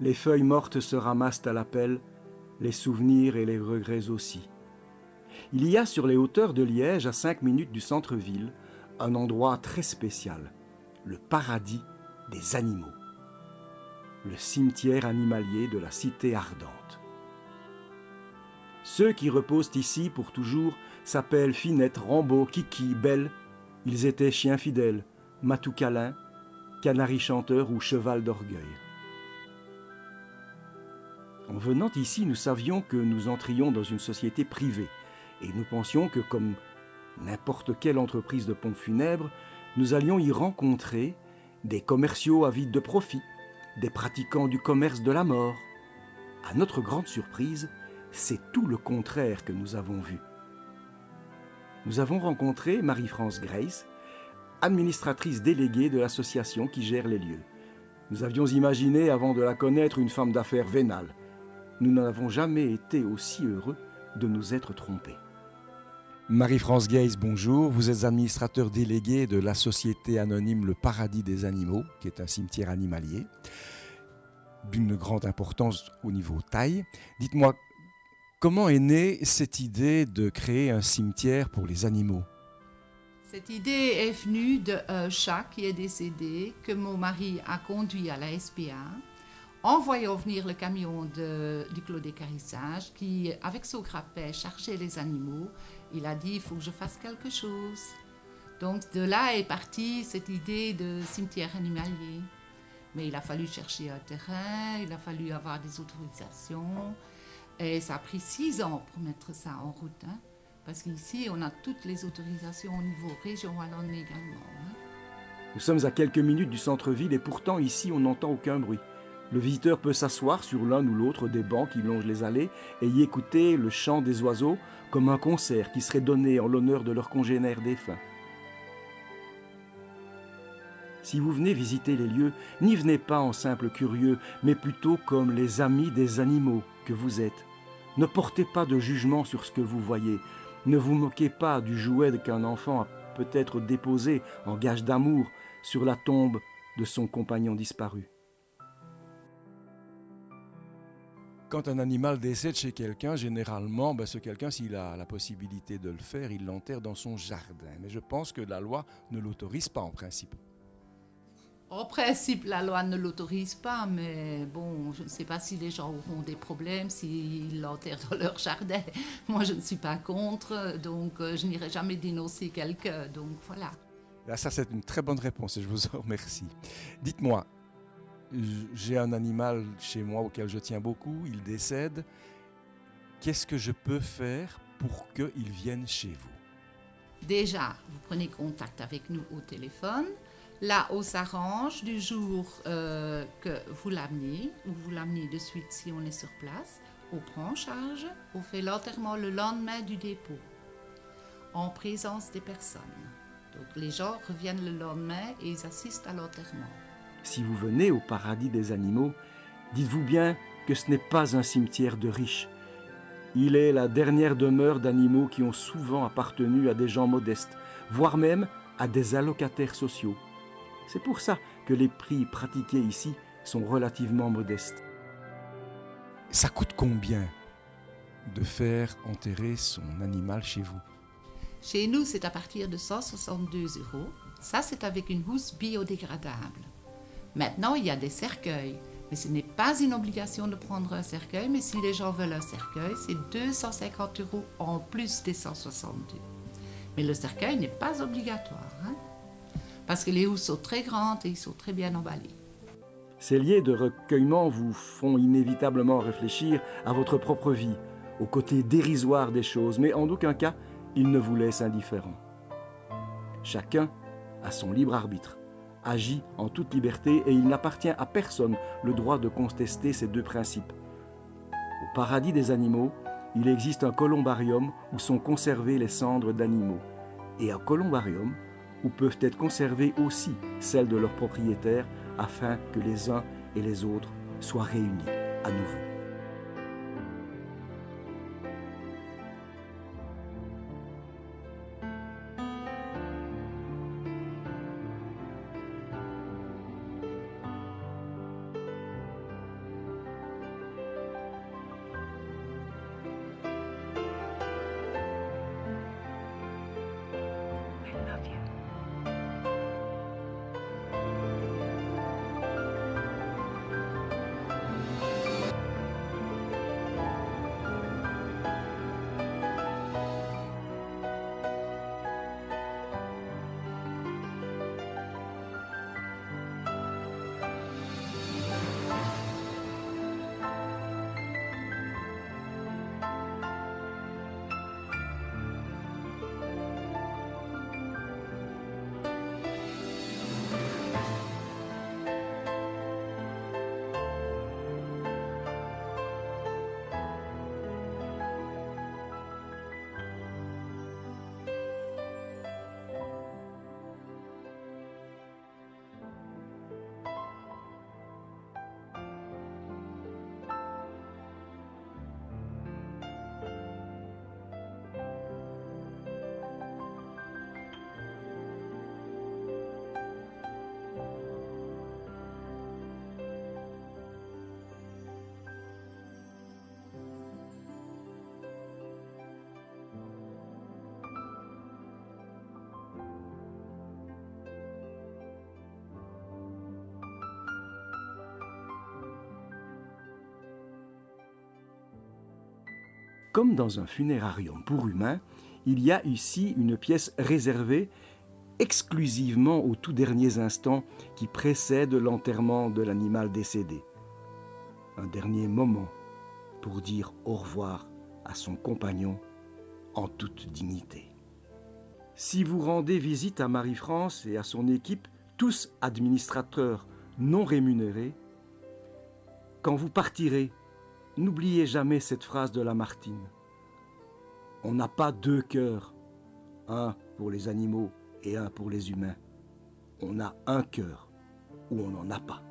Les feuilles mortes se ramassent à la pelle, les souvenirs et les regrets aussi. Il y a sur les hauteurs de Liège, à 5 minutes du centre-ville, un endroit très spécial, le paradis des animaux, le cimetière animalier de la cité ardente. Ceux qui reposent ici pour toujours s'appellent Finette, Rambo, Kiki, Belle. Ils étaient chiens fidèles, matou câlin, canari chanteur ou cheval d'orgueil. En venant ici, nous savions que nous entrions dans une société privée et nous pensions que, comme n'importe quelle entreprise de pompes funèbres, nous allions y rencontrer des commerciaux avides de profit, des pratiquants du commerce de la mort. À notre grande surprise, c'est tout le contraire que nous avons vu. Nous avons rencontré Marie-France Grace, administratrice déléguée de l'association qui gère les lieux. Nous avions imaginé, avant de la connaître, une femme d'affaires vénale. Nous n'avons jamais été aussi heureux de nous être trompés. Marie-France Grace, bonjour. Vous êtes administrateur délégué de la société anonyme Le Paradis des Animaux, qui est un cimetière animalier d'une grande importance au niveau taille. Dites-moi, comment est née cette idée de créer un cimetière pour les animaux ? Cette idée est venue d'un chat qui est décédé, que mon mari a conduit à la SPA, en voyant venir le camion du Clos d'Équarrissage, qui, avec son grappin, chargeait les animaux. Il a dit, il faut que je fasse quelque chose. Donc de là est partie cette idée de cimetière animalier. Mais il a fallu chercher un terrain, il a fallu avoir des autorisations. Et ça a pris 6 ans pour mettre ça en route. Parce qu'ici, on a toutes les autorisations au niveau région wallonne également. Nous sommes à quelques minutes du centre-ville et pourtant ici, on n'entend aucun bruit. Le visiteur peut s'asseoir sur l'un ou l'autre des bancs qui longent les allées et y écouter le chant des oiseaux comme un concert qui serait donné en l'honneur de leurs congénères défunts. Si vous venez visiter les lieux, n'y venez pas en simple curieux, mais plutôt comme les amis des animaux que vous êtes. Ne portez pas de jugement sur ce que vous voyez. Ne vous moquez pas du jouet qu'un enfant a peut-être déposé en gage d'amour sur la tombe de son compagnon disparu. Quand un animal décède chez quelqu'un, généralement, ce quelqu'un, s'il a la possibilité de le faire, il l'enterre dans son jardin. Mais je pense que la loi ne l'autorise pas en principe. En principe, la loi ne l'autorise pas, mais bon, je ne sais pas si les gens auront des problèmes s'ils l'enterrent dans leur jardin. Moi, je ne suis pas contre, donc je n'irai jamais dénoncer quelqu'un, donc voilà. Là, ça, c'est une très bonne réponse et je vous en remercie. Dites-moi, j'ai un animal chez moi auquel je tiens beaucoup, il décède. Qu'est-ce que je peux faire pour qu'il vienne chez vous ? Déjà, vous prenez contact avec nous au téléphone. Là, on s'arrange du jour que vous l'amenez, ou vous l'amenez de suite si on est sur place. On prend en charge, on fait l'enterrement le lendemain du dépôt, en présence des personnes. Donc les gens reviennent le lendemain et ils assistent à l'enterrement. Si vous venez au paradis des animaux, dites-vous bien que ce n'est pas un cimetière de riches. Il est la dernière demeure d'animaux qui ont souvent appartenu à des gens modestes, voire même à des allocataires sociaux. C'est pour ça que les prix pratiqués ici sont relativement modestes. Ça coûte combien de faire enterrer son animal chez vous ? Chez nous, c'est à partir de 162 €. Ça, c'est avec une housse biodégradable. Maintenant, il y a des cercueils. Mais ce n'est pas une obligation de prendre un cercueil, mais si les gens veulent un cercueil, c'est 250 € en plus des 162. Mais le cercueil n'est pas obligatoire, parce que les housses sont très grandes et ils sont très bien emballés. Ces lieux de recueillement vous font inévitablement réfléchir à votre propre vie, au côté dérisoire des choses, mais en aucun cas, ils ne vous laissent indifférent. Chacun a son libre arbitre, agit en toute liberté et il n'appartient à personne le droit de contester ces deux principes. Au paradis des animaux, il existe un columbarium où sont conservées les cendres d'animaux et un columbarium où peuvent être conservées aussi celles de leurs propriétaires afin que les uns et les autres soient réunis à nouveau. Comme dans un funérarium pour humains, il y a ici une pièce réservée exclusivement aux tout derniers instants qui précèdent l'enterrement de l'animal décédé. Un dernier moment pour dire au revoir à son compagnon en toute dignité. Si vous rendez visite à Marie-France et à son équipe, tous administrateurs non rémunérés, quand vous partirez, n'oubliez jamais cette phrase de Lamartine. On n'a pas deux cœurs, un pour les animaux et un pour les humains. On a un cœur où on n'en a pas.